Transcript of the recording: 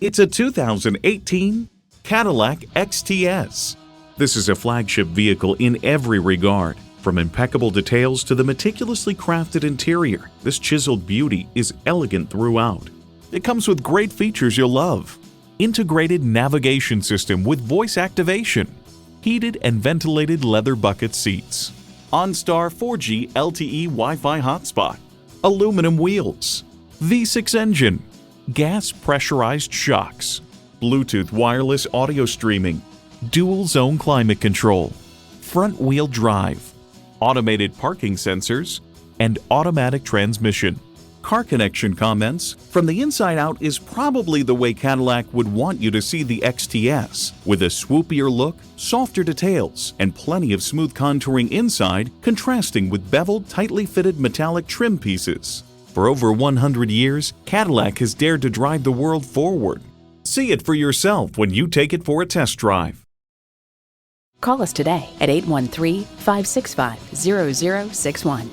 It's a 2018 Cadillac XTS. This is a flagship vehicle in every regard. From impeccable details to the meticulously crafted interior, this chiseled beauty is elegant throughout. It comes with great features you'll love. Integrated navigation system with voice activation, heated and ventilated leather bucket seats, OnStar 4G LTE Wi-Fi hotspot, aluminum wheels, V6 engine, gas pressurized shocks, Bluetooth wireless audio streaming, dual zone climate control, front wheel drive, automated parking sensors, and automatic transmission. Car Connection comments, "From the inside out is probably the way Cadillac would want you to see the XTS, with a swoopier look, softer details, and plenty of smooth contouring inside, contrasting with beveled, tightly fitted metallic trim pieces." For over 100 years, Cadillac has dared to drive the world forward. See it for yourself when you take it for a test drive. Call us today at 813-565-0061.